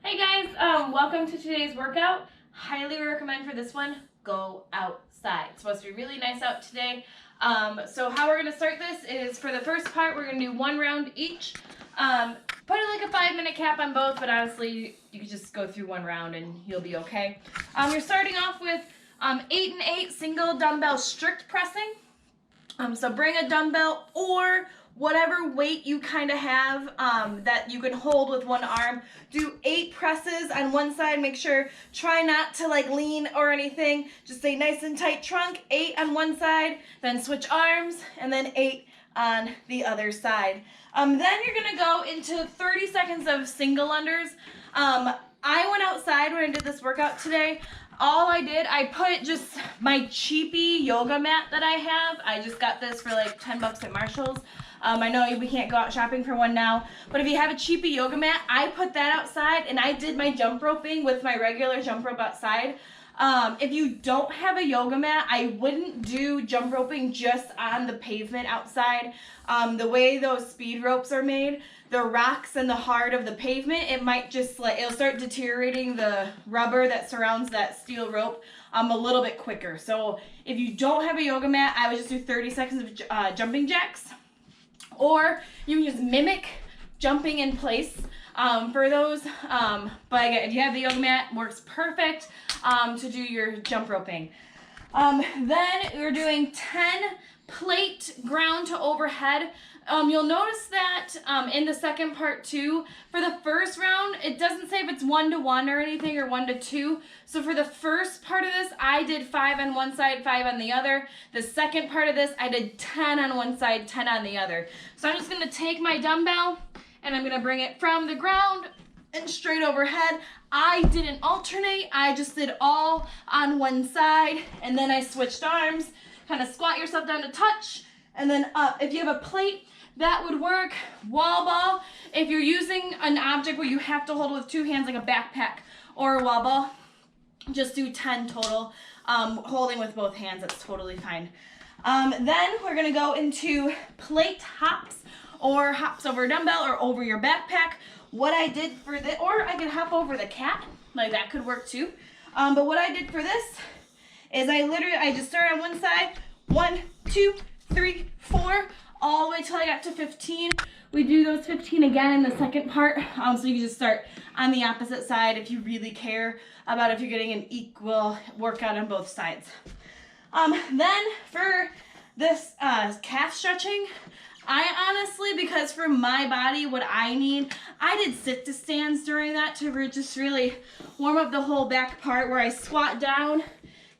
Hey guys, welcome to today's workout. Highly recommend for this one, go outside. It's supposed to be really nice out today. So how we're gonna start this is for the first part, we're gonna do 1 round each. Put like a 5-minute cap on both, but honestly, you can just go through 1 round and you'll be okay. You're starting off with 8 and 8 single dumbbell strict pressing. So bring a dumbbell or whatever weight you kind of have that you can hold with one arm. Do 8 presses on one side. Make sure, try not to like lean or anything. Just stay nice and tight trunk. 8 on one side, then switch arms, and then 8 on the other side. Then you're gonna go into 30 seconds of single unders. I went outside when I did this workout today. All I did, I put just my cheapy yoga mat that I have. I just got this for like 10 bucks at Marshall's. I know we can't go out shopping for one now, but if you have a cheapy yoga mat, I put that outside and I did my jump roping with my regular jump rope outside. If you don't have a yoga mat, I wouldn't do jump roping just on the pavement outside. The way those speed ropes are made, the rocks and the hard of the pavement, it might just it'll start deteriorating the rubber that surrounds that steel rope a little bit quicker. So if you don't have a yoga mat, I would just do 30 seconds of jumping jacks. Or you can just mimic jumping in place for those. But again, if you have the yoga mat, works perfect to do your jump roping. Then we're doing 10 plate ground to overhead. You'll notice that in the second part too, for the first round, it doesn't say if it's 1 to 1 or anything or 1 to 2. So for the first part of this, I did 5 on one side, 5 on the other. The second part of this, I did 10 on one side, 10 on the other. So I'm just gonna take my dumbbell and I'm gonna bring it from the ground and straight overhead. I didn't alternate, I just did all on one side and then I switched arms. Kind of squat yourself down to touch and then up. If you have a plate, that would work. Wall ball, if you're using an object where you have to hold it with 2 hands like a backpack or a wall ball, just do 10 total. Holding with both hands, that's totally fine. Then we're gonna go into plate hops or hops over a dumbbell or over your backpack. What I did for this, or I can hop over the cat, like that could work too. But what I did for this is I just started on one side, 1, 2, 3, 4, all the way till I got to 15. We do those 15 again in the second part. So you can just start on the opposite side if you really care about if you're getting an equal workout on both sides. Then for this calf stretching, I honestly, because for my body, what I need, I did sit to stands during that to just really warm up the whole back part where I squat down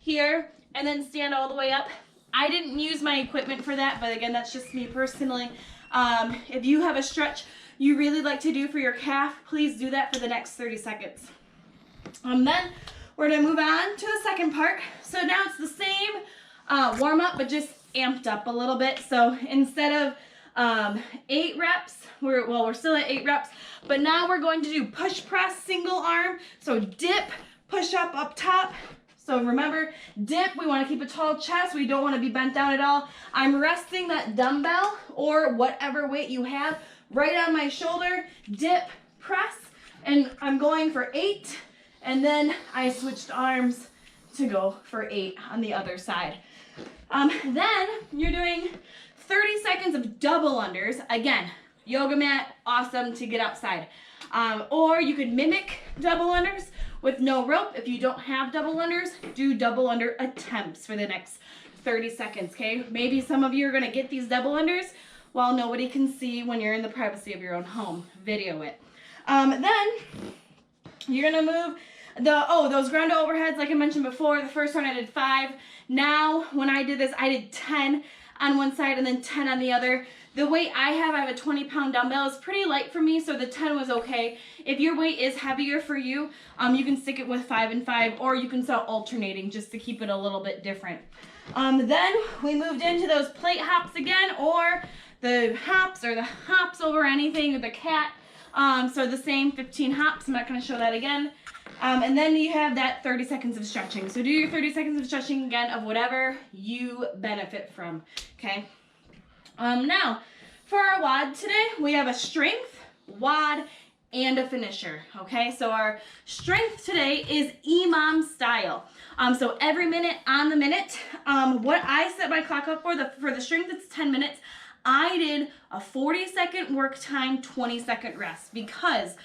here and then stand all the way up. I didn't use my equipment for that, but again, that's just me personally. If you have a stretch you really like to do for your calf, please do that for the next 30 seconds. Then we're gonna move on to the second part. So now it's the same warm up, but just amped up a little bit. So instead of 8 reps, we're still at 8 reps, but now we're going to do push press single arm. So dip, push up top. So remember, dip, we want to keep a tall chest. We don't want to be bent down at all. I'm resting that dumbbell or whatever weight you have right on my shoulder. Dip, press, and I'm going for 8. And then I switched arms to go for 8 on the other side. Then you're doing 30 seconds of double unders. Again, yoga mat, awesome to get outside. Or you could mimic double unders with no rope. If you don't have double unders, do double under attempts for the next 30 seconds, okay? Maybe some of you are gonna get these double unders while nobody can see when you're in the privacy of your own home. Video it. Then you're gonna move those ground to overheads like I mentioned before. The first one I did 5. Now, when I did this, I did 10 on one side and then 10 on the other. The weight I have a 20-pound dumbbell. It's pretty light for me, so the 10 was okay. If your weight is heavier for you, you can stick it with 5 and 5, or you can start alternating just to keep it a little bit different. Then we moved into those plate hops again, or the hops over anything with the cat. So the same 15 hops. I'm not going to show that again. And then you have that 30 seconds of stretching. So do your 30 seconds of stretching again of whatever you benefit from, okay? Now, for our WOD today, we have a strength, WOD, and a finisher, okay? So our strength today is EMOM style. So every minute on the minute. What I set my clock up for the strength, it's 10 minutes. I did a 40-second work time, 20-second rest because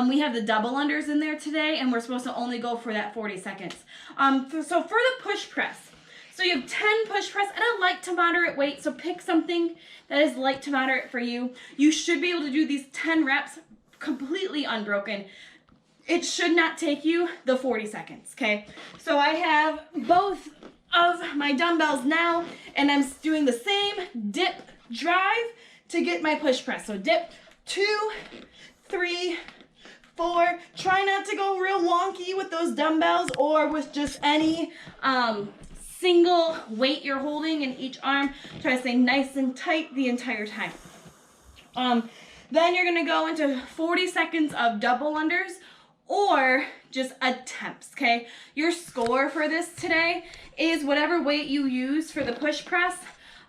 we have the double unders in there today and we're supposed to only go for that 40 seconds. So for the push press, so you have 10 push press and a light to moderate weight. So pick something that is light to moderate for you. You should be able to do these 10 reps completely unbroken. It should not take you the 40 seconds, okay? So I have both of my dumbbells now and I'm doing the same dip drive to get my push press. So dip, 2, 3, 4. Try not to go real wonky with those dumbbells or with just any single weight you're holding in each arm. Try to stay nice and tight the entire time. Then you're gonna go into 40 seconds of double unders or just attempts, okay? Your score for this today is whatever weight you use for the push press.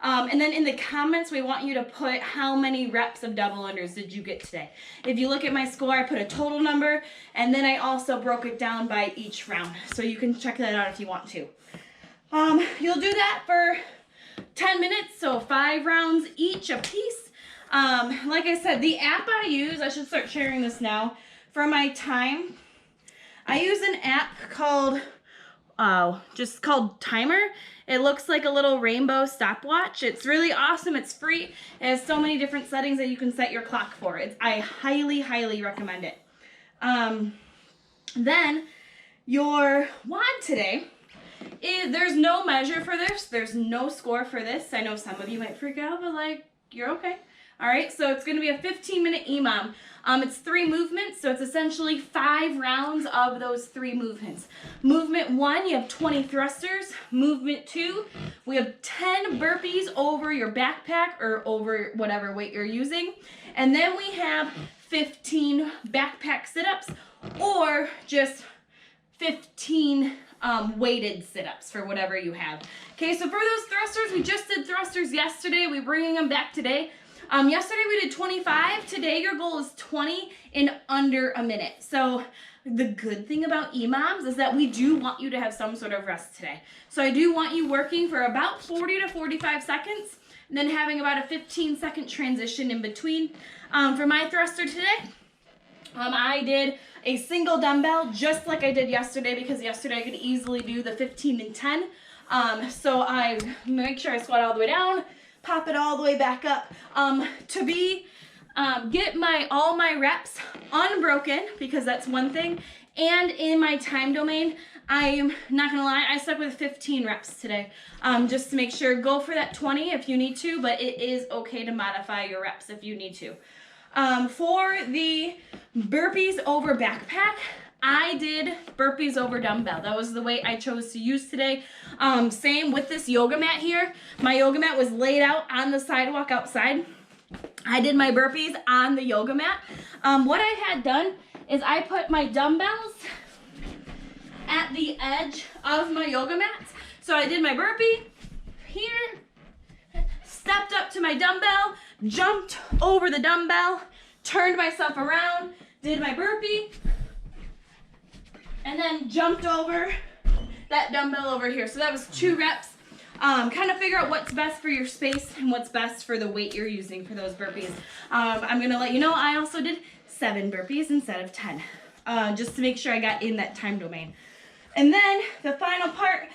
And then in the comments, we want you to put how many reps of double unders did you get today. If you look at my score, I put a total number, and then I also broke it down by each round. So you can check that out if you want to. You'll do that for 10 minutes, so 5 rounds each a piece. Like I said, the app I use, I should start sharing this now, for my time. I use an app called, just called Timer. It looks like a little rainbow stopwatch. It's really awesome. It's free. It has so many different settings that you can set your clock for. I highly, highly recommend it. Then your WOD today, there's no measure for this. There's no score for this. I know some of you might freak out, but like, you're okay. All right, so it's going to be a 15-minute EMOM. It's 3 movements, so it's essentially 5 rounds of those 3 movements. Movement 1, you have 20 thrusters. Movement 2, we have 10 burpees over your backpack or over whatever weight you're using. And then we have 15 backpack sit-ups or just 15 weighted sit-ups for whatever you have. Okay, so for those thrusters, we just did thrusters yesterday. We're bringing them back today. Yesterday we did 25. Today your goal is 20 in under a minute. So the good thing about EMOMs is that we do want you to have some sort of rest today. So I do want you working for about 40 to 45 seconds and then having about a 15-second transition in between. For my thruster today, I did a single dumbbell just like I did yesterday because yesterday I could easily do the 15 and 10. So I make sure I squat all the way down, pop it all the way back up get all my reps unbroken because that's one thing. And in my time domain, I'm not gonna lie, I stuck with 15 reps today just to make sure. Go for that 20 if you need to, but it is okay to modify your reps if you need to. For the burpees over backpack, I did burpees over dumbbell. That was the weight I chose to use today. Same with this yoga mat here. My yoga mat was laid out on the sidewalk outside. I did my burpees on the yoga mat. What I had done is I put my dumbbells at the edge of my yoga mat. So I did my burpee here, stepped up to my dumbbell, jumped over the dumbbell, turned myself around, did my burpee, and then jumped over that dumbbell over here. So that was 2 reps. Kind of figure out what's best for your space and what's best for the weight you're using for those burpees. I'm going to let you know I also did 7 burpees instead of 10, just to make sure I got in that time domain. And then the final part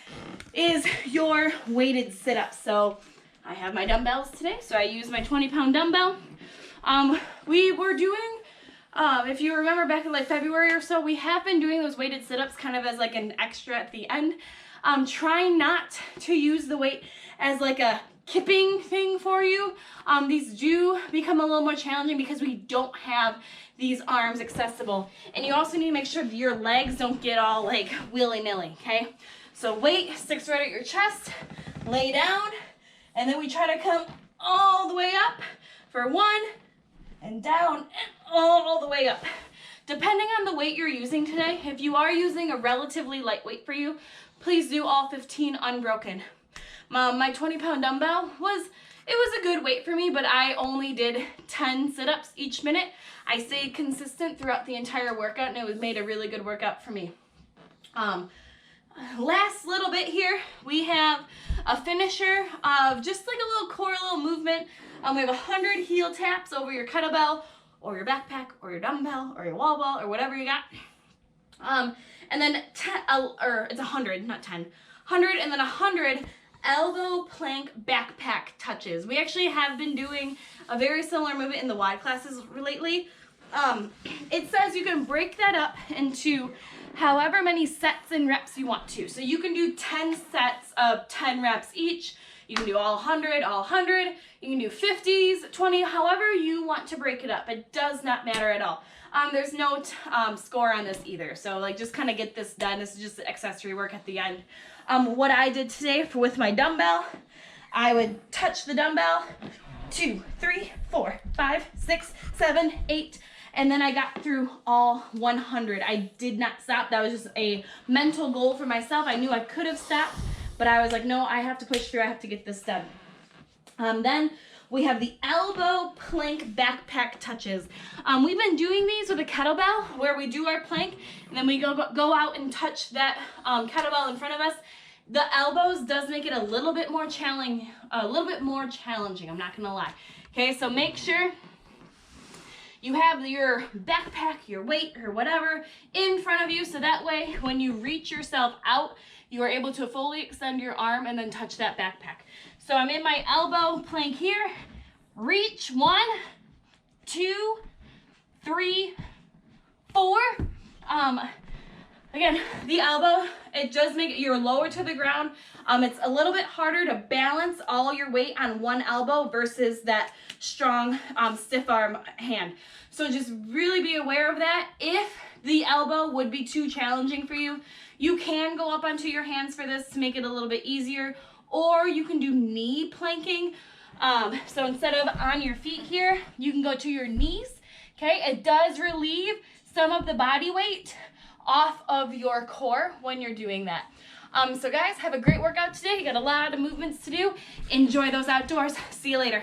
is your weighted sit-ups. So I have my dumbbells today, so I use my 20-pound dumbbell. We were doing, if you remember back in like February or so, we have been doing those weighted sit-ups kind of as like an extra at the end. Try not to use the weight as like a kipping thing for you. These do become a little more challenging because we don't have these arms accessible. And you also need to make sure that your legs don't get all like willy-nilly, okay? So weight sticks right at your chest, lay down, and then we try to come all the way up for 1, and down, and all the way up. Depending on the weight you're using today, if you are using a relatively light weight for you, please do all 15 unbroken. My 20-pound dumbbell was It was a good weight for me, but I only did 10 sit-ups each minute. I stayed consistent throughout the entire workout, and it made a really good workout for me. Last little bit here, we have a finisher of just like a little core, little movement. We have 100 heel taps over your kettlebell or your backpack or your dumbbell or your wall ball or whatever you got. And then it's 100, not 10. 100 and then 100 elbow plank backpack touches. We actually have been doing a very similar movement in the WOD classes lately. It says you can break that up into however many sets and reps you want to. So you can do 10 sets of 10 reps each. You can do all 100, all 100. You can do 50s, 20, however you want to break it up. It does not matter at all. There's no score on this either. So like just kind of get this done. This is just accessory work at the end. What I did today with my dumbbell, I would touch the dumbbell, 2, 3, 4, 5, 6, 7, 8, and then I got through all 100. I did not stop. That was just a mental goal for myself. I knew I could have stopped, but I was like, no, I have to push through. I have to get this done. Then we have the elbow plank backpack touches. We've been doing these with a kettlebell where we do our plank and then we go out and touch that kettlebell in front of us. The elbows does make it a little bit more challenging. I'm not gonna lie. Okay, so make sure you have your backpack, your weight, or whatever in front of you, so that way when you reach yourself out, you are able to fully extend your arm and then touch that backpack. So I'm in my elbow plank here. Reach, 1, 2, 3, 4. Again, the elbow, it does make it, you're lower to the ground. It's a little bit harder to balance all your weight on one elbow versus that strong, stiff arm hand. So just really be aware of that. If the elbow would be too challenging for you, you can go up onto your hands for this to make it a little bit easier, or you can do knee planking. So instead of on your feet here, you can go to your knees. Okay, it does relieve some of the body weight off of your core when you're doing that. So guys, have a great workout today. You got a lot of movements to do. Enjoy those outdoors. See you later.